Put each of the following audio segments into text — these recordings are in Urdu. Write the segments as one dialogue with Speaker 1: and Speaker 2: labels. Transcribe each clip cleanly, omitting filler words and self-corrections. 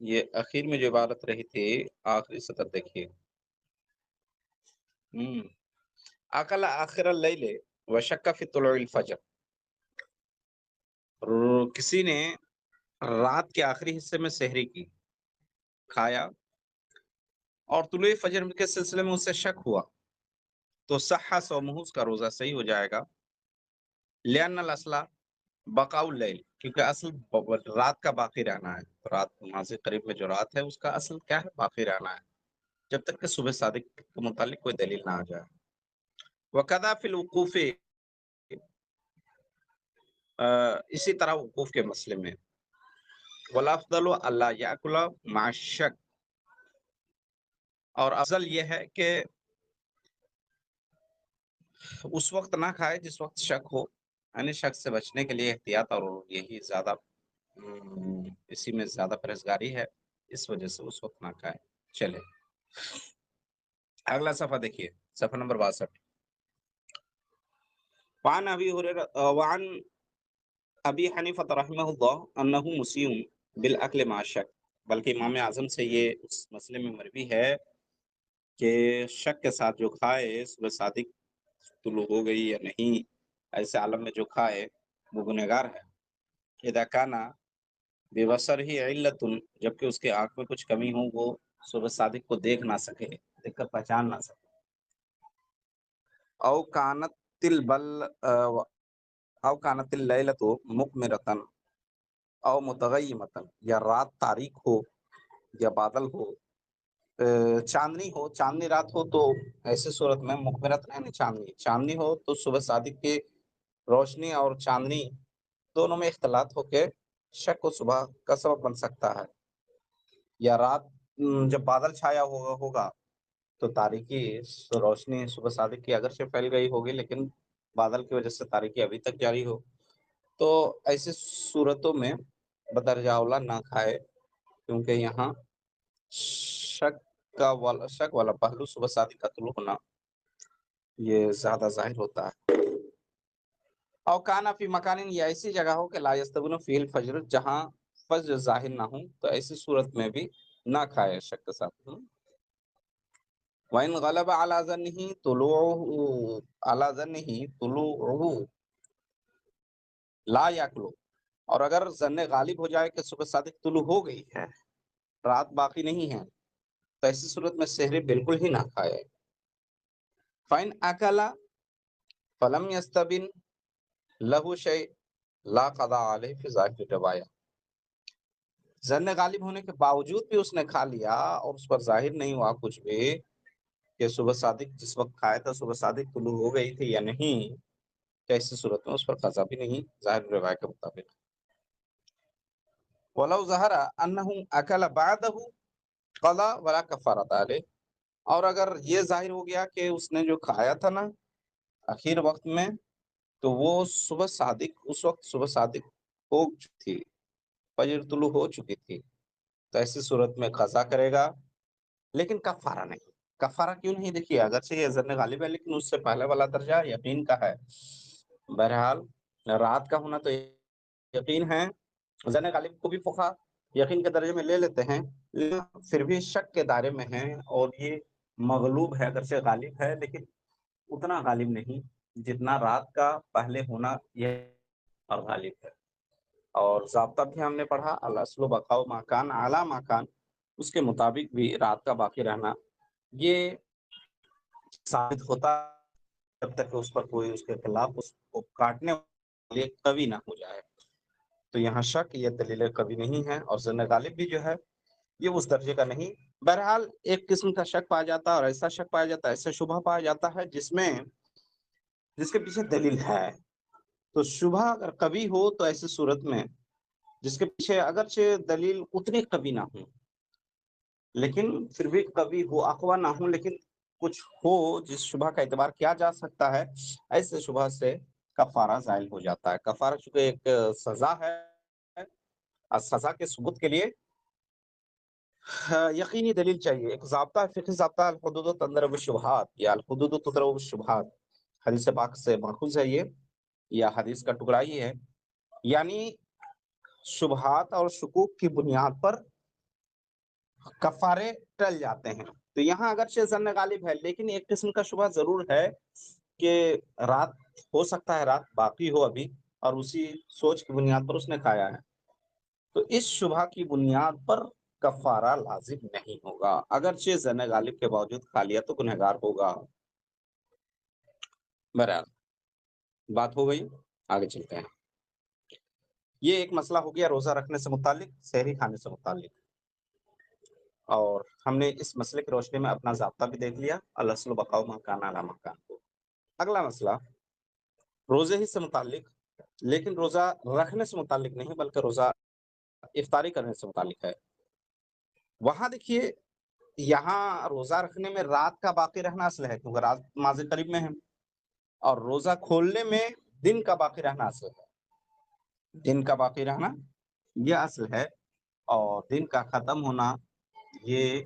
Speaker 1: یہ اخیر میں جو عبارت رہی تھی، آخری سطر دیکھیے، اکل آخر اللیل وشک فی طلوع الفجر، کسی نے رات کے آخری حصے میں سحری کی، کھایا، اور طلوع فجر کے سلسلے میں اسے شک ہوا تو صحہ صومہ، اس کا روزہ صحیح ہو جائے گا، لأن الاصل بقاء اللیل، کیونکہ اصل رات کا باقی رہنا ہے، رات ماضی قریب میں جو رات ہے اس کا اصل کیا ہے؟ باقی رہنا ہے، جب تک کہ صبح صادق کے متعلق کوئی دلیل نہ آ جائے۔ وقذا فی الوقوف، اسی طرح وقوف کے مسئلے میں، والافضل اللہ یاکل مع الشک، اور افضل یہ ہے کہ اس وقت نہ کھائے جس وقت شک ہو، یعنی شک سے بچنے کے لیے احتیاط، اور یہی زیادہ اسی میں زیادہ پرہیزگاری ہے، اس وجہ سے اس وقت نہ کھائے۔ چلے اگلا صفحہ دیکھیے، صفحہ نمبر 62۔ وعن ابی حنیفہ رحمہ اللہ انہ مسیء بالاکل مع الشک، بلکہ امام اعظم سے یہ اس مسئلے میں مروی ہے کہ شک کے ساتھ جو کھائے، صبح صادق طلوع ہو گئی یا نہیں، ایسے عالم میں جو کھائے وہ گنہگار ہے۔ اذا کانا ببصرہ علت، جبکہ اس کے آنکھ میں کچھ کمی ہو، وہ صبح صادق کو دیکھ نہ سکے، دیکھ کر پہچان نہ سکے، او کانت اللیلۃ مقمرۃ او متغیمۃ، یا رات تاریک ہو یا بادل ہو، چاندنی ہو، چاندنی رات ہو، تو ایسے صورت میں مقبرت نہیں، چاندنی ہو تو صبح صادق کی روشنی اور چاندنی دونوں میں اختلاط ہو کے شک و صبح کا سبب بن سکتا ہے، یا رات جب بادل چھایا ہوگا تو تاریکی روشنی صبح صادق کی اگرچہ پھیل گئی ہوگی لیکن بادل کی وجہ سے تاریکی ابھی تک جاری ہو، تو ایسی صورتوں میں بدرجہ اولا نہ کھائے، کیونکہ یہاں شک والا پہلو صبح صادق کا طلوع ہونا یہ زیادہ ظاہر ہوتا ہے۔ او کانا فی مکان، یا ایسی جگہ ہو کہ لا یستبین فی الفجر، جہاں فجر ظاہر نہ ہو، تو ایسی صورت میں بھی نہ کھائے شک کے ساتھ۔ وَإِنْ غَلَبَ عَلَى ظَنِّهِ طُلُوعُهُ لا یاکلو، اور اگر ظن غالب ہو جائے کہ صبح صادق طلوع ہو گئی ہے، رات باقی نہیں ہے، تو ایسی صورت میں سحری بالکل ہی نہ کھائے۔ فَإِنْ أَكَلَ فَلَمْ يَسْتَبِنْ لَهُ شَيْءٌ لَا قَضَاءَ عَلَيْهِ فِي ظَاهِرِ الرِّوَایَةِ، ظن غالب ہونے کے باوجود بھی اس نے کھا لیا اور اس پر ظاہر نہیں ہوا کچھ بھی کہ صبح صادق جس وقت کھایا تھا صبح صادق طلوع ہو گئی تھی یا نہیں، تو ایسی صورت میں اس پر قضا بھی نہیں، ظاہر روایت کے مطابق۔ وَلَوْ ظَهَرَ أَنَّهُ أَكَلَ بَعْدَهُ قَضَى وَلَا كَفَّارَةَ عَلَيْهِ، اور اگر یہ ظاہر ہو گیا کہ اس نے جو کھایا تھا نا اخیر وقت میں، تو وہ صبح صادق اس وقت صبح صادق ہو چکی تھی، فجر طلوع ہو چکی تھی، تو ایسی صورت میں قضا کرے گا لیکن کفارہ نہیں۔ کفارہ کیوں نہیں؟ دیکھیے اگرچہ یہ ظن غالب ہے لیکن اس سے پہلے والا درجہ یقین کا ہے، بہرحال رات کا ہونا تو یقین ہے، ظن غالب کو بھی فقہا یقین کے درجے میں لے لیتے ہیں، لیکن پھر بھی شک کے دائرے میں ہیں، اور یہ مغلوب ہے، اگرچہ غالب ہے لیکن اتنا غالب نہیں جتنا رات کا پہلے ہونا یہ اور غالب ہے۔ اور ضابطہ بھی ہم نے پڑھا، الاصل بقاء ما کان علی ما کان، اس کے مطابق بھی رات کا باقی رہنا یہ ثابت ہوتا جب تک کہ اس پر کوئی اس کے خلاف اس کو کاٹنے والے قوی نہ ہو جائے، تو یہاں شک یہ دلیل قوی نہیں ہے، اور ظن غالب بھی جو ہے یہ اس درجے کا نہیں۔ بہرحال ایک قسم کا شک پایا جاتا ہے، اور ایسا شک پایا جاتا ہے، ایسا شبہ پایا جاتا ہے جس کے پیچھے دلیل ہے، تو شبہ اگر قوی ہو تو ایسی صورت میں جس کے پیچھے اگرچہ دلیل اتنی قوی نہ ہو لیکن پھر بھی قوی ہو، اقوی نہ ہو لیکن کچھ ہو جس شبہ کا اعتبار کیا جا سکتا ہے، ایسے شبہ سے کفارہ زائل ہو جاتا ہے۔ کفارہ چونکہ ایک سزا ہے، سزا کے ثبوت کے لیے یقینی دلیل چاہیے، ایک ضابطہ، فقہی ضابطہ، الحدود تضرب الشبہات، یا الحدود تضرب الشبہات، حدیث پاک سے ماخوذ ہے یہ، یا حدیث کا ٹکڑا ہی ہے، یعنی شبہات اور شکوک کی بنیاد پر کفارے ٹل جاتے ہیں. تو یہاں اگرچہ ظن غالب ہے لیکن ایک قسم کا شبہ ضرور ہے کہ رات ہو سکتا ہے رات باقی ہو ابھی اور اسی سوچ کی بنیاد پر اس نے کھایا ہے. تو اس شبہ کی بنیاد پر کفارہ لازم نہیں ہوگا. اگرچہ ظن غالب کے باوجود کھا لیا تو گنہگار ہوگا. برابر بات ہو گئی. آگے چلتے ہیں. یہ ایک مسئلہ ہو گیا روزہ رکھنے سے متعلق، سحری کھانے سے متعلق، اور ہم نے اس مسئلے کی روشنی میں اپنا ضابطہ بھی دیکھ لیا، الاصل بقاء ما کان علی ما کان کو. اگلا مسئلہ روزے ہی سے متعلق، لیکن روزہ رکھنے سے متعلق نہیں بلکہ روزہ افطاری کرنے سے متعلق ہے. وہاں دیکھیے یہاں روزہ رکھنے میں رات کا باقی رہنا اصل ہے کیونکہ رات ماضی قریب میں ہے، اور روزہ کھولنے میں دن کا باقی رہنا اصل ہے. دن کا باقی رہنا یہ اصل ہے، اور دن کا ختم ہونا یہ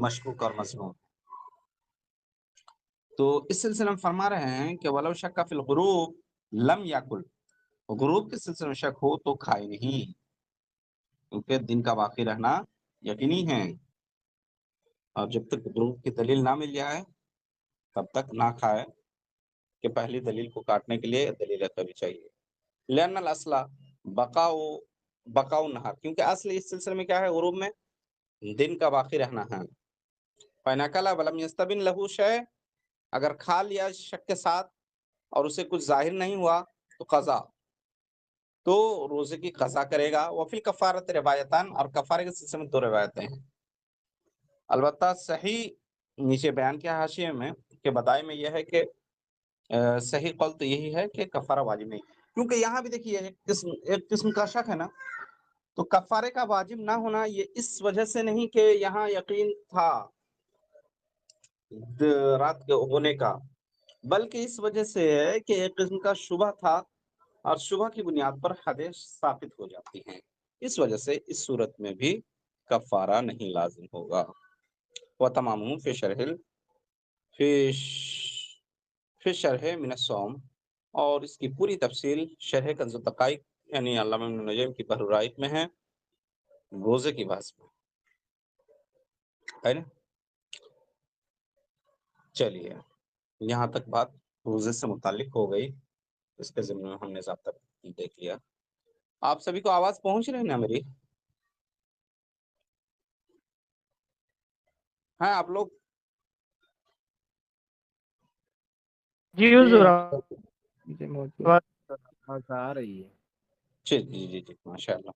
Speaker 1: مشکوک اور مظنون. تو اس سلسلے میں فرما رہے ہیں کہ ولو شک فی الغروب لم یاکل، غروب کے سلسلے میں شک ہو تو کھائے نہیں، کیونکہ دن کا باقی رہنا یقینی ہے، اور جب تک غروب کی دلیل نہ مل جائے تب تک نہ کھائے، کہ پہلی دلیل کو کاٹنے کے لیے دلیل کبھی چاہیے. لأن الاصل بقاء النہار، کیونکہ اصل اس سلسلے میں کیا ہے، غروب میں دن کا باقی رہنا ہے. فَإِنْ وَلَمْ يَسْتَبِنْ لَهُ شَيْءٌ، اگر کھا لیا شک کے ساتھ اور اسے کچھ ظاہر نہیں ہوا تو قضا، تو روزے کی قضا کرے گا. وفی الکفارۃ روایتان، اور کفارے کے سلسلے میں دو روایتیں ہیں. البتہ صحیح نیچے بیان کیا حاشیے میں کہ بدائے میں یہ ہے کہ صحیح قول تو یہی ہے کہ کفارہ واجب نہیں، کیونکہ یہاں بھی دیکھیے ایک قسم کا شک ہے نا. تو کفارے کا واجب نہ ہونا یہ اس وجہ سے نہیں کہ یہاں یقین تھا رات کے ہونے کا، بلکہ اس وجہ سے ہے کہ ایک قسم کا شبہ تھا، اور شبہ کی بنیاد پر حدیث ثابت ہو جاتی ہیں. اس وجہ سے اس صورت میں بھی کفارہ نہیں لازم ہوگا. وتمامہ فی شرح من الصوم، اور اس کی پوری تفصیل شرح کنز الدقائق یعنی علامہ ابن نجیم کی بحر الرائق میں ہے، روزے کی بحث میں ہے نا. چلیے یہاں تک بات روزے سے متعلق ہو گئی، اس کے ضمن میں ہم نے ضابطہ دیکھ لیا. آپ سبھی کو آواز پہنچ رہی ہے نا میری؟ ہاں آپ لوگ
Speaker 2: جی حضور
Speaker 3: آ رہی ہے.
Speaker 1: جی جی جی جی ماشاء اللہ.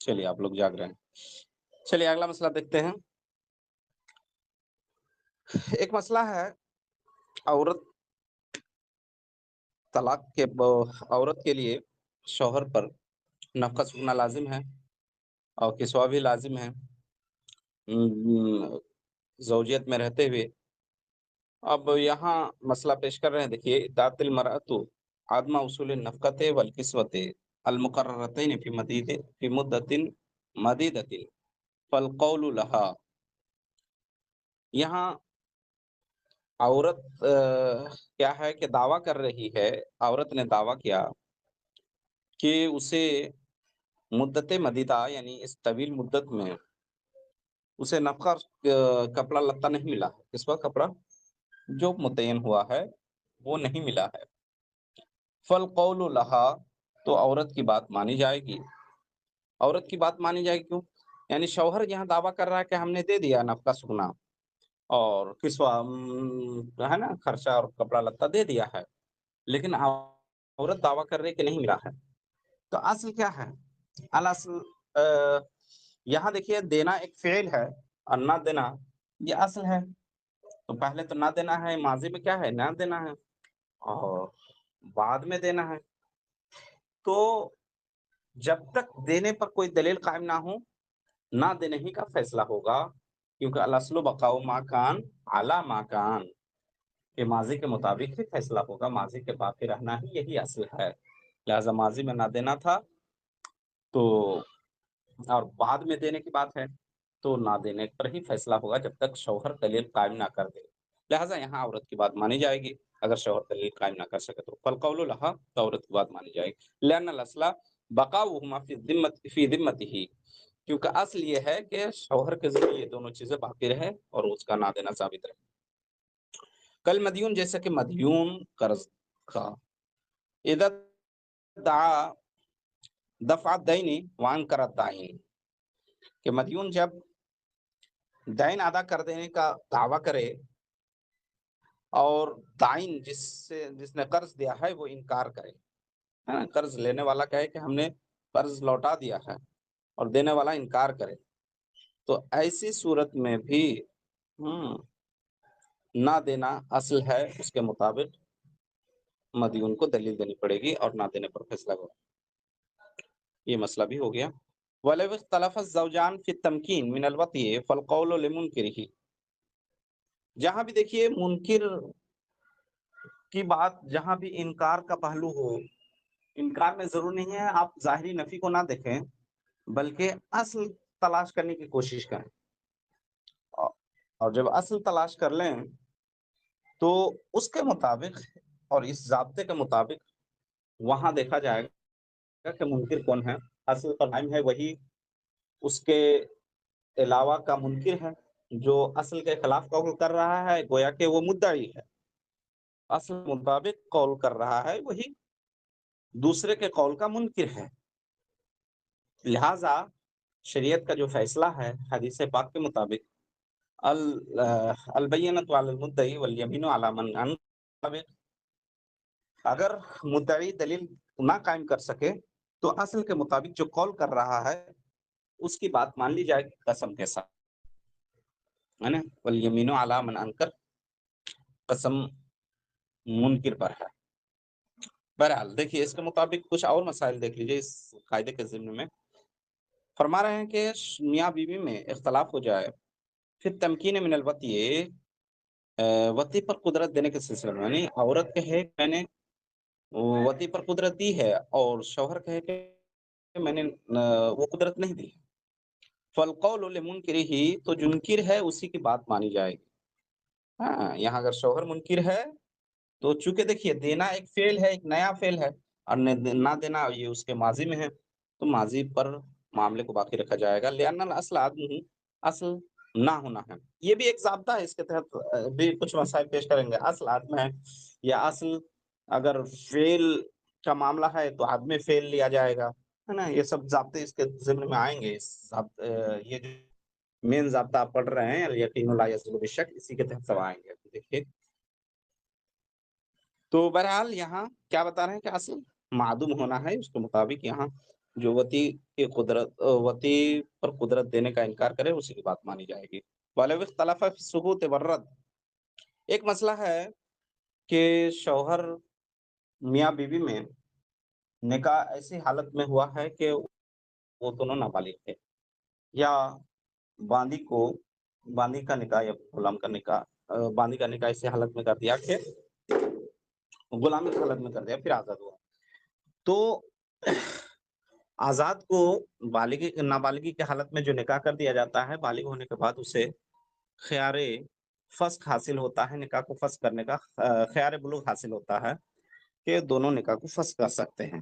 Speaker 1: چلیے آپ لوگ جاگ رہے ہیں. چلیے اگلا مسئلہ دیکھتے ہیں. ایک مسئلہ ہے عورت طلاق کے عورت کے لیے شوہر پر نفقہ سکنا لازم ہے اور کسوہ بھی لازم ہے زوجیت میں رہتے ہوئے. اب یہاں مسئلہ پیش کر رہے ہیں، دیکھیے دات المرأۃ عدم اصول النفقۃ والکسوۃ المقررتین فی مدۃ مدیدۃ فالقول لها. یہاں عورت کیا ہے کہ دعویٰ کر رہی ہے، عورت نے دعویٰ کیا کہ اسے مدت مدیدہ یعنی اس طویل مدت میں اسے نفقہ کپڑا لتا نہیں ملا ہے. کس وقت کپڑا جو متعین ہوا ہے وہ نہیں ملا ہے. فالقول لها، تو عورت کی بات مانی جائے گی. عورت کی بات مانی جائے گی کیوں؟ یعنی شوہر یہاں دعویٰ کر رہا ہے کہ ہم نے دے دیا نفقہ سکنا اور کسوہ ہے نا خرچہ اور کپڑا لتا دے دیا ہے، لیکن عورت دعویٰ کر رہی کہ نہیں ملا ہے. تو اصل کیا ہے؟ الاصل یہاں دیکھیے دینا ایک فعل ہے اور نہ دینا یہ اصل ہے. تو پہلے تو نہ دینا ہے، ماضی میں کیا ہے نہ دینا ہے، اور بعد میں دینا ہے. تو جب تک دینے پر کوئی دلیل قائم نہ ہو نہ دینے ہی کا فیصلہ ہوگا، کیونکہ الاصل بقاء ما کان علی ما کان، کہ ماضی کے مطابق ہی فیصلہ ہوگا، ماضی کے باقی رہنا ہی یہی اصل ہے. لہذا ماضی میں نہ دینا تھا تو اور بعد میں دینے کی بات ہے تو نہ دینے پر ہی فیصلہ ہوگا جب تک شوہر دلیل قائم نہ کر دے. لہٰذا یہاں عورت کی بات مانی جائے گی. اگر شوہر دلیل قائم نہ کر سکے تو فالقول لها، تو عورت کی بات مانی جائے گی. لأن الاصل بقاؤهما فی ذمته، کیونکہ اصل یہ ہے کہ شوہر کے ذریعے یہ دونوں چیزیں باقی رہے اور اس کا نہ دینا ثابت رہے. کل مدیون جیسا کہ مدیون قرض کا اذا دعا دفع الدین وانکر الدائن، کہ مدیون جب دین ادا کر دینے کا دعویٰ کرے اور دائن جس نے قرض دیا ہے وہ انکار کرے. ہے نا، قرض لینے والا کہے کہ ہم نے قرض لوٹا دیا ہے اور دینے والا انکار کرے، تو ایسی صورت میں بھی نہ دینا اصل ہے. اس کے مطابق مدیون کو دلیل دینی پڑے گی اور نہ دینے پر فیصلہ ہوگا. یہ مسئلہ بھی ہو گیا. وَلَوِ اخْتَلَفَ الزَّوْجَانِ فِي التَّمْكِينِ مِنَ الْوَطْءِ فَالْقَوْلُ لِمُنْكِرِهِ. جہاں بھی دیکھیے منکر کی بات، جہاں بھی انکار کا پہلو ہو، انکار میں ضرور نہیں ہے آپ ظاہری نفی کو نہ دیکھیں بلکہ اصل تلاش کرنے کی کوشش کریں. اور جب اصل تلاش کر لیں تو اس کے مطابق اور اس ضابطے کے مطابق وہاں دیکھا جائے گا کہ منکر کون ہے. اصل قائم ہے وہی، اس کے علاوہ کا منکر ہے جو اصل کے خلاف قول کر رہا ہے، گویا کہ وہ مدعی ہے. اصل مطابق قول کر رہا ہے وہی دوسرے کے قول کا منکر ہے. لہذا شریعت کا جو فیصلہ ہے حدیث پاک کے مطابق البینۃ علی المدعی والیمین علی من انکر، اگر مدعی دلیل نہ قائم کر سکے تو اصل کے مطابق جو قول کر رہا ہے اس کی بات مان لی جائے قسم کے ساتھ، ہے نا. والیمین علی من انکر، قسم منکر پر ہے. بہرحال دیکھیے اس کے مطابق کچھ اور مسائل دیکھ لیجیے اس قاعدے کے ضمن میں. فرما رہے ہیں کہ میاں بیوی میں اختلاف ہو جائے پھر تمکین من الوطی، وطی پر قدرت دینے کے سلسلے میں، یعنی عورت کہے میں نے وطی پر قدرت دی ہے اور شوہر کہے کہ میں نے وہ قدرت نہیں دی. فالقول لمنکرہ، تو جو منکر ہے اسی کی بات مانی جائے گی. ہاں، یہاں اگر شوہر منکر ہے تو چونکہ دیکھیے دینا ایک فعل ہے، ایک نیا فعل ہے، اور نہ دینا یہ اس کے ماضی میں ہے، تو ماضی پر معاملے کو باقی رکھا جائے گا. لأن الاصل عدم، اصل نہ ہونا ہے. یہ بھی ایک ضابطہ ہے، اس کے تحت بھی کچھ مسائل پیش کریں گے. اصل عدم ہے یا اصل اگر فعل کا معاملہ ہے تو عدم فعل لیا جائے گا، ہے نا. یہ سب ضابطے اس کے ضمن میں آئیں گے. یہ جو مین ضابطہ آپ پڑھ رہے ہیں الیقین لا یزول بالشک، اسی کے تحت سب آئیں گے. دیکھیے تو بہرحال یہاں کیا بتا رہے ہیں کہ اصل معدوم ہونا ہے. اس کے مطابق یہاں جو وطی کی قدرت، وطی پر قدرت دینے کا انکار کرے اسی کی بات مانی جائے گی. وَلَوِ اخْتَلَفَ فِي الثُّبُوتِ وَالرَّدِّ، ایک مسئلہ ہے کہ شوہر میاں بیوی میں نکاح ایسی حالت میں ہوا ہے کہ وہ دونوں نابالغ تھے، یا باندی کا نکاح یا غلام کا نکاح، باندی کا نکاح ایسی حالت میں کر دیا کہ غلامی کی حالت میں کر دیا، پھر آزاد ہوا. تو آزاد کو نابالغی کی حالت میں جو نکاح کر دیا جاتا ہے، بالغ ہونے کے بعد اسے خیار فسخ حاصل ہوتا ہے. نکاح کو فسخ کرنے کا خیار بلوغ حاصل ہوتا ہے کہ دونوں نکاح کو فسخ کر سکتے ہیں.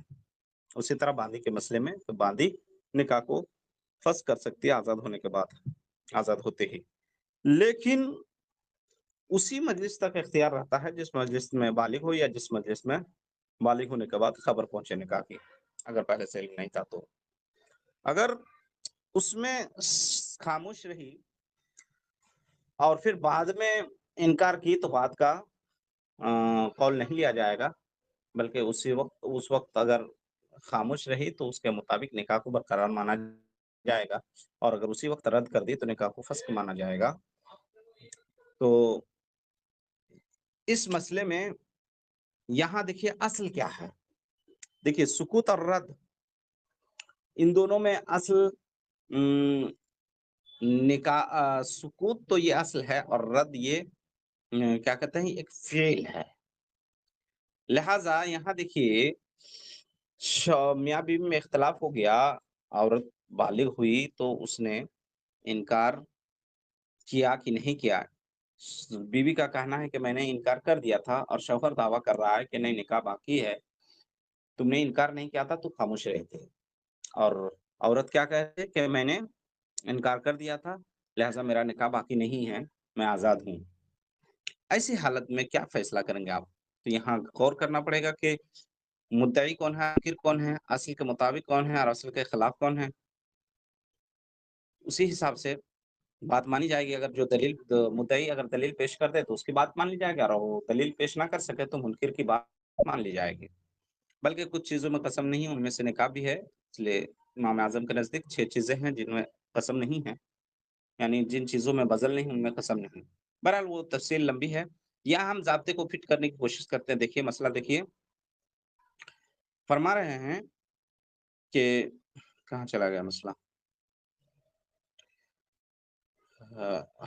Speaker 1: اسی طرح باندی کے مسئلے میں تو باندی نکاح کو فسخ کر سکتی ہے آزاد ہونے کے بعد، آزاد ہوتے ہی. لیکن اسی مجلس تک اختیار رہتا ہے جس مجلس میں بالغ ہو یا جس مجلس میں بالغ ہونے کے بعد خبر پہنچے نکاح کی. اگر پہلے سے علم نہیں تھا تو اگر اس میں خاموش رہی اور پھر بعد میں انکار کی تو بات کا قول نہیں لیا جائے گا، بلکہ اس وقت اگر خاموش رہی تو اس کے مطابق نکاح کو برقرار مانا جائے گا، اور اگر اسی وقت رد کر دی تو نکاح کو فسخ مانا جائے گا. تو اس مسئلے میں یہاں دیکھیے اصل کیا ہے. دیکھیے سکوت اور رد، ان دونوں میں اصل نکاح سکوت تو یہ اصل ہے اور رد یہ کیا کہتے ہیں ایک فعل ہے. لہذا یہاں دیکھیے میاں بیوی میں اختلاف ہو گیا، عورت بالغ ہوئی تو اس نے انکار کیا کہ نہیں کیا. بیوی کا کہنا ہے کہ میں نے انکار کر دیا تھا، اور شوہر دعویٰ کر رہا ہے کہ نہیں نکاح باقی ہے، تم نے انکار نہیں کیا تھا تو خاموش رہے تھے. اور عورت کیا کہے کہ میں نے انکار کر دیا تھا، لہذا میرا نکاح باقی نہیں ہے، میں آزاد ہوں۔ ایسی حالت میں کیا فیصلہ کریں گے آپ؟ تو یہاں غور کرنا پڑے گا کہ مدعی کون ہے، منکر کون ہے، اصل کے مطابق کون ہے اور اصل کے خلاف کون ہے۔ اسی حساب سے بات مانی جائے گی۔ اگر جو مدعی اگر دلیل پیش کر دے تو اس کی بات مان لی جائے گی، اور وہ دلیل پیش نہ کر سکے تو منکر کی بات مان لی جائے گی۔ بلکہ کچھ چیزوں میں قسم نہیں، ان میں سے نکاح بھی ہے، اس لیے امام اعظم کے نزدیک 6 چیزیں ہیں جن میں قسم نہیں ہے، یعنی جن چیزوں میں بذل نہیں ان میں قسم نہیں۔ بہرحال وہ تفصیل لمبی ہے، یہاں ہم ضابطے کو فٹ کرنے کی کوشش کرتے ہیں۔ دیکھیے مسئلہ، دیکھیے فرما رہے ہیں کہ کہاں چلا گیا مسئلہ،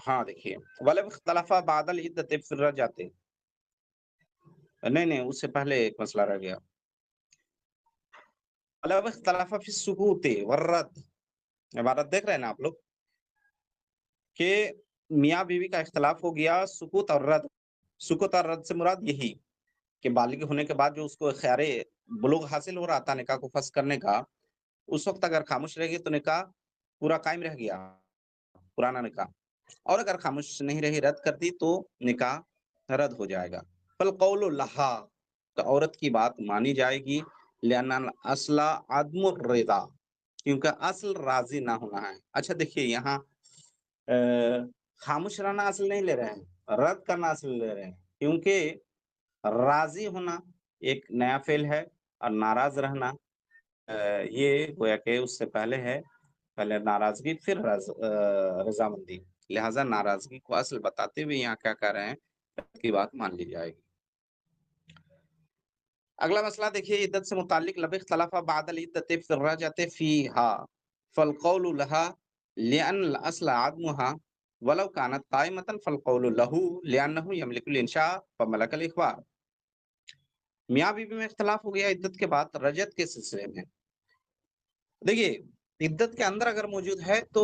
Speaker 1: ہاں دیکھیے ولو اختلف بعد العدت فی الرجعۃ، نہیں اس سے پہلے ایک مسئلہ رہ گیا، ولو اختلف فی السکوت والرد، عبارت دیکھ رہے ہیں نا آپ لوگ کہ میاں بیوی کا اختلاف ہو گیا سکوت اور رد۔ سکوت اور رد سے مراد یہی کہ بالغ ہونے کے بعد جو اس کو خیار بلوغ حاصل ہو رہا تھا نکاح کو فسخ کرنے کا، اس وقت اگر خاموش رہے گی تو نکاح پورا قائم رہ گیا، پرانا نکاح، اور اگر خاموش نہیں رہی، رد کر دی، تو نکاح رد ہو جائے گا۔ فالقول لہا، تو عورت کی بات مانی جائے گی، لأن الاصل عدم الرضا، کیونکہ اصل راضی نہ ہونا ہے۔ اچھا دیکھیے یہاں خاموش رہنا اصل نہیں لے رہے ہیں، رد کرنا اصل لے رہے ہیں، کیونکہ راضی ہونا ایک نیا فعل ہے اور ناراض رہنا یہ گویا کہ اس سے پہلے ہے، پہلے ناراضگی پھر رضامندی، لہذا ناراضگی کو اصل بتاتے ہوئے یہاں کیا کہہ رہے ہیں، کی بات مان لی جائے گی۔ اگلا مسئلہ دیکھیے عدت سے متعلق، لب اختلاف بعد العدت فی الرجعۃ فیہا فالقول لها لأن الاصل عدمها ولو كانت قائمة فالقول له لأنه يملك الانشاء فملك الاخبار۔ میاں بیوی میں اختلاف ہو گیا عدت کے بعد رجعت کے سلسلے میں۔ دیکھیے عدت کے اندر اگر موجود ہے تو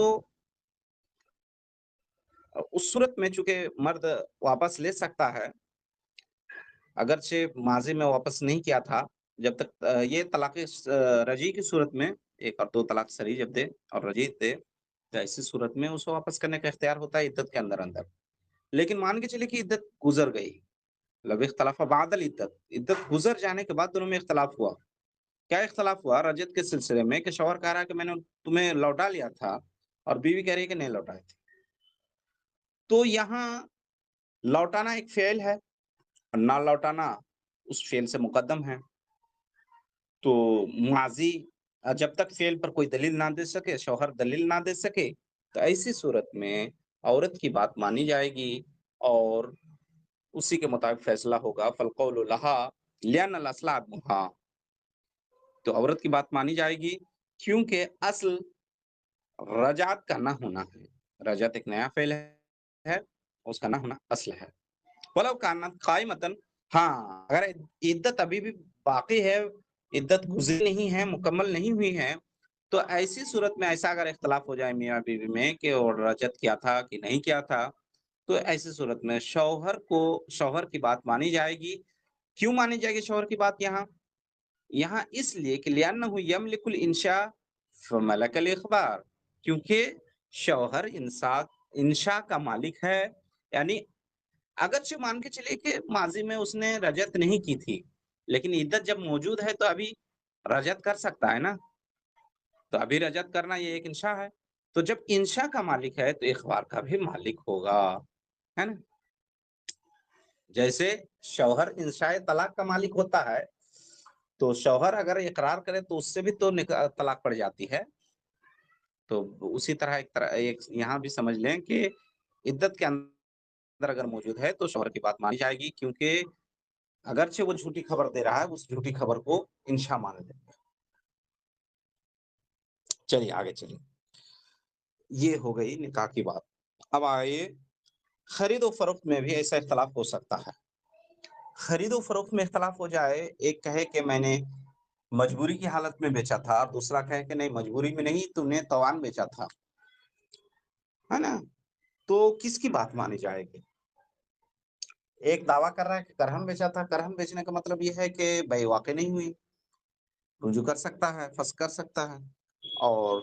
Speaker 1: اس صورت میں چونکہ مرد واپس لے سکتا ہے، اگرچہ ماضی میں واپس نہیں کیا تھا، جب تک یہ طلاق رجعی کی صورت میں ایک اور دو طلاق صریح جب دے اور رجعی دے تو ایسی صورت میں اسے واپس کرنے کا اختیار ہوتا ہے عدت کے اندر۔ لیکن مان کے چلے کہ عدت گزر گئی، لب اختلاف بعد العدت، عدت گزر جانے کے بعد دونوں میں اختلاف ہوا۔ کیا اختلاف ہوا؟ رجعت کے سلسلے میں کہ شوہر کہہ رہا ہے کہ میں نے تمہیں لوٹا لیا تھا اور بیوی کہہ رہی ہے کہ نہیں لوٹائے تھے۔ تو یہاں لوٹانا ایک فعل ہے اور نہ لوٹانا اس فعل سے مقدم ہے، تو ماضی جب تک فعل پر کوئی دلیل نہ دے سکے، شوہر دلیل نہ دے سکے، تو ایسی صورت میں عورت کی بات مانی جائے گی اور اسی کے مطابق فیصلہ ہوگا۔ فالقول لہا لأن الاصل عدمها، تو عورت کی بات مانی جائے گی کیونکہ اصل رجعت کا نہ ہونا ہے۔ رجعت ایک نیا فعل ہے، اس کا نہ ہونا اصل ہے۔ ولو کانت قائمتن، ہاں اگر عدت ابھی بھی باقی ہے، عدت گزری نہیں ہے، مکمل نہیں ہوئی ہے، تو ایسی صورت میں ایسا اگر اختلاف ہو جائے میاں بیوی میں کہ اور رجعت کیا تھا کہ نہیں کیا تھا، تو ایسی صورت میں شوہر کی بات مانی جائے گی۔ کیوں مانی جائے گی شوہر کی بات یہاں اس لیے کہ لأنه يملك الانشاء فملك الاخبار، کیونکہ شوہر انشاء کا مالک ہے، یعنی اگرچہ مان کے چلیے کہ ماضی میں اس نے رجعت نہیں کی تھی، لیکن عدت جب موجود ہے تو ابھی رجعت کر سکتا ہے نا، تو ابھی رجعت کرنا یہ ایک انشاء ہے، تو جب انشاء کا مالک ہے تو اخبار کا بھی مالک ہوگا، ہے نا۔ جیسے شوہر انشاء طلاق کا مالک ہوتا ہے، تو شوہر اگر اقرار کرے تو اس سے بھی تو طلاق پڑ جاتی ہے، تو اسی طرح ایک یہاں بھی سمجھ لیں کہ عدت کے اندر اگر موجود ہے تو شوہر کی بات مانی جائے گی، کیونکہ اگرچہ وہ جھوٹی خبر دے رہا ہے، اس جھوٹی خبر کو انشاء مان لیں گے۔ چلیے آگے چلیے، یہ ہو گئی نکاح کی بات۔ اب آئیے خرید و فروخت میں بھی ایسا اختلاف ہو سکتا ہے۔ خرید و فروخت میں اختلاف ہو جائے، ایک کہے کہ میں نے مجبوری کی حالت میں بیچا تھا، اور دوسرا کہے کہ نہیں مجبوری میں نہیں، تم نے توان بیچا تھا، ہے نا، تو کس کی بات مانی جائے گی؟ ایک دعویٰ کر رہا ہے کہ کرہم بیچا تھا، کرہم بیچنے کا مطلب یہ ہے کہ بھائی واقع نہیں ہوئی، رجوع کر سکتا ہے، فسخ کر سکتا ہے، اور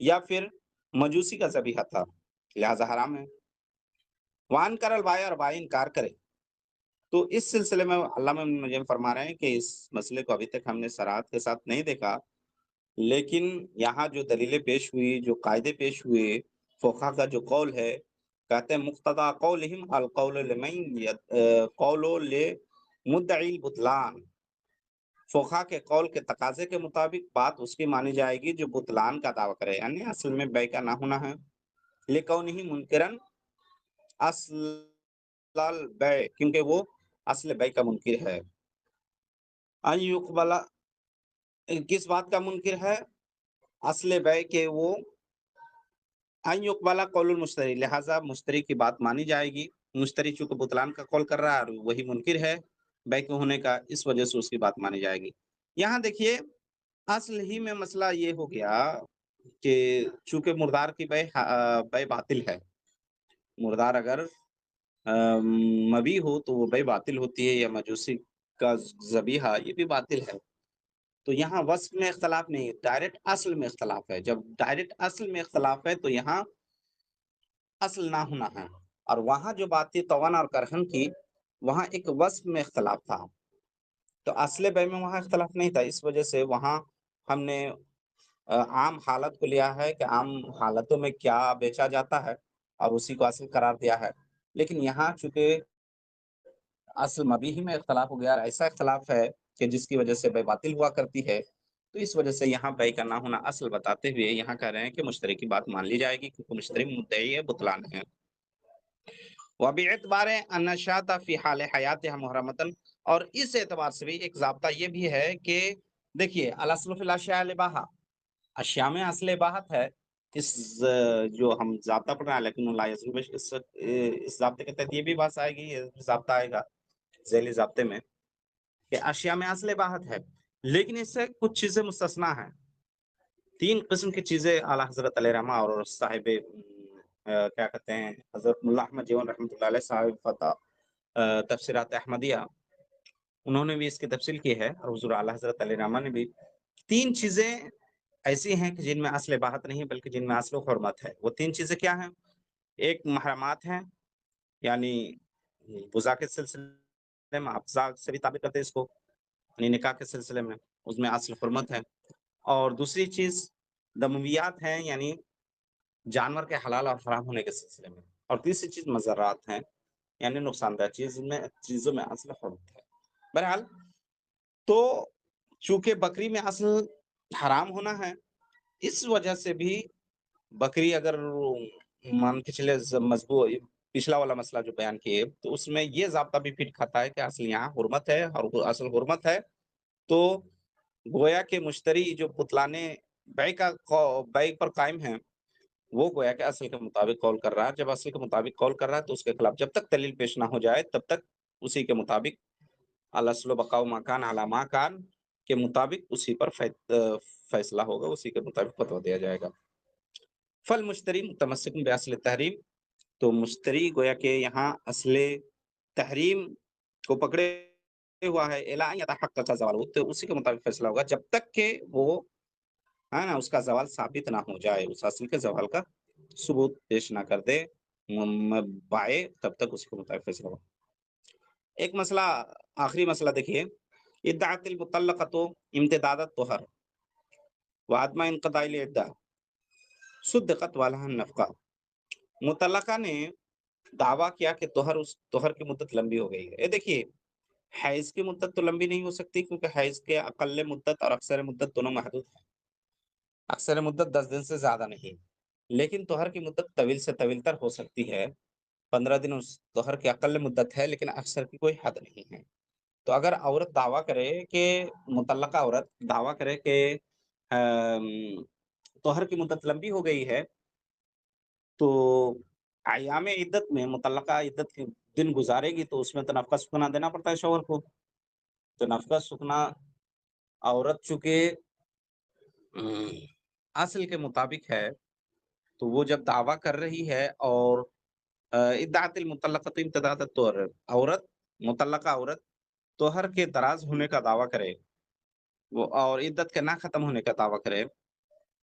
Speaker 1: یا پھر مجوسی کا ذبیحہ تھا، لہذا حرام ہے۔ وان کر البائے، اور بائے انکار کرے۔ تو اس سلسلے میں علامہ ابن نجم فرما رہے ہیں کہ اس مسئلے کو ابھی تک ہم نے صراحت کے ساتھ نہیں دیکھا، لیکن یہاں جو دلیلیں پیش ہوئی، جو قاعدے پیش ہوئے، فقہا کا جو قول ہے، کہتے ہیں مقتضا قولہم القول قول لمدعی البطلان، فقہا کے قول کے تقاضے کے مطابق بات اس کی مانی جائے گی جو بطلان کا دعویٰ کرے، یعنی اصل میں بیع کا نہ ہونا ہے، لکونہ منکرن اصل البیع، کیونکہ وہ اصل بیع کا منکر ہے۔ ان یقبل، کس بات کا منکر ہے؟ اصل بیع کے وہ ان یقبل قول المشتری، لہذا مشتری کی بات مانی جائے گی، مشتری چونکہ بطلان کا قول کر رہا ہے اور وہی منکر ہے بیع کے ہونے کا، اس وجہ سے اس کی بات مانی جائے گی۔ یہاں دیکھیے اصل ہی میں مسئلہ یہ ہو گیا کہ چونکہ مردار کی بیع باطل ہے، مردار اگر مبی ہو تو وہ بیع باطل ہوتی ہے، یا مجوسی کا ذبیحہ یہ بھی باطل ہے۔ تو یہاں وصف میں اختلاف نہیں ہے، ڈائریکٹ اصل میں اختلاف ہے۔ جب ڈائریکٹ اصل میں اختلاف ہے تو یہاں اصل نہ ہونا ہے، اور وہاں جو بات تھی توان اور کرہن کی، وہاں ایک وصف میں اختلاف تھا، تو اصل بیع میں وہاں اختلاف نہیں تھا، اس وجہ سے وہاں ہم نے عام حالت کو لیا ہے کہ عام حالتوں میں کیا بیچا جاتا ہے اور اسی کو اصل قرار دیا ہے۔ لیکن یہاں چونکہ اصل مبیح میں اختلاف ہو گیا، ایسا اختلاف ہے کہ جس کی وجہ سے بیع باطل ہوا کرتی ہے، تو اس وجہ سے یہاں بیع کا نہ ہونا اصل بتاتے ہوئے یہاں کہہ رہے ہیں کہ مشتری کی بات مان لی جائے گی، کیونکہ مشتری مدعی ہے، بطلان ہے۔ وباعتبار ان الشاۃ فی حال حیاتها محرمۃ، اور اس اعتبار سے بھی ایک ضابطہ یہ بھی ہے کہ دیکھیے الاصل فی الاشیاء الاباحہ، اشیاء میں اصل اباحت ہے۔ اس جو ہم ضابطہ پڑھ رہے ہیں لیکن لا یزول اس ضابطے کے تحت یہ بھی بات آئے گی، یہ ضابطہ آئے گا ذیلی ضابطے میں کہ اشیاء میں اصل اباحت ہے، لیکن اس سے کچھ چیزیں مستثنا ہیں۔ تین قسم کی چیزیں اعلیٰ حضرت علیہ رحمہ اور صاحب کیا کہتے ہیں حضرت ملا احمد جیون رحمۃ اللہ علیہ، صاحب فتح تفسیرات احمدیہ، انہوں نے بھی اس کی تفصیل کی ہے، اور حضور اعلیٰ حضرت علیہ رحمہ نے بھی۔ تین چیزیں ایسی ہیں کہ جن میں اصل اباحت نہیں بلکہ جن میں اصل و حرمت ہے۔ وہ تین چیزیں کیا ہیں؟ ایک محرمات ہیں، یعنی بزا کے سلسلے میں افزا سے بھی تعبیر کرتے ہیں اس کو، یعنی نکاح کے سلسلے میں اس میں اصل حرمت ہے۔ اور دوسری چیز دمویات ہیں، یعنی جانور کے حلال اور حرام ہونے کے سلسلے میں۔ اور تیسری چیز مضرات ہیں، یعنی نقصان دہ چیزوں میں اصل حرمت ہے۔ بہرحال تو چونکہ بکری میں اصل حرام ہونا ہے، اس وجہ سے بھی بکری اگر مان کے چلے مضبوط، پچھلا والا مسئلہ جو بیان کیے تو اس میں یہ ضابطہ بھی فٹ کھاتا ہے کہ اصل یہاں حرمت ہے، اور اصل حرمت ہے تو گویا کے مشتری جو بطلانے بیع پر قائم ہیں، وہ گویا کہ اصل کے مطابق قول کر رہا ہے۔ جب اصل کے مطابق قول کر رہا ہے تو اس کے خلاف جب تک دلیل پیش نہ ہو جائے تب تک اسی کے مطابق الاصل بقاء ما کان علی ما کان کے مطابق اسی پر فیصلہ ہوگا، اسی کے مطابق فتویٰ دیا جائے گا۔ فل مشتری متمسک باصل تحریم، تو مشتری گویا کہ یہاں اصل تحریم کو پکڑے ہوا ہے، الا ان یتحقق زوال، تو اسی کے مطابق فیصلہ ہوگا جب تک کہ وہ ہے نا اس کا زوال ثابت نہ ہو جائے، اس اصل کے زوال کا ثبوت پیش نہ کر دے بائے، تب تک اسی کے مطابق فیصلہ ہوگا۔ ایک مسئلہ، آخری مسئلہ دیکھیے، ادعت المطلقۃ امتداد الطہر وعدم انقضاء العدہ صدقت ولها النفقہ، مطلقہ نے دعویٰ کیا کہ طہر کی مدت لمبی ہو گئی ہے۔ یہ دیکھیے حیض کی مدت تو لمبی نہیں ہو سکتی، کیونکہ حیض کے اقل مدت اور اکثر مدت دونوں محدود ہیں، اکثر مدت 10 دن سے زیادہ نہیں، لیکن طہر کی مدت طویل سے طویل تر ہو سکتی ہے۔ 15 دن اس طہر کی اقل مدت ہے، لیکن اکثر کی کوئی حد نہیں ہے۔ تو اگر عورت دعویٰ کرے کہ مطلقہ عورت دعویٰ کرے کہ طہر کی مدت لمبی ہو گئی ہے، تو ایام عدت میں مطلقہ عدت کے دن گزارے گی تو اس میں تو نفقہ سکنا دینا پڑتا ہے شوہر کو۔ تو نفقہ سکنا عورت چونکہ اصل کے مطابق ہے، تو وہ جب دعویٰ کر رہی ہے اور ادعت المطلقۃ امتداد الطہر، مطلقہ عورت طہر کے دراز ہونے کا دعویٰ کرے وہ، اور عدت کے نہ ختم ہونے کا دعویٰ کرے،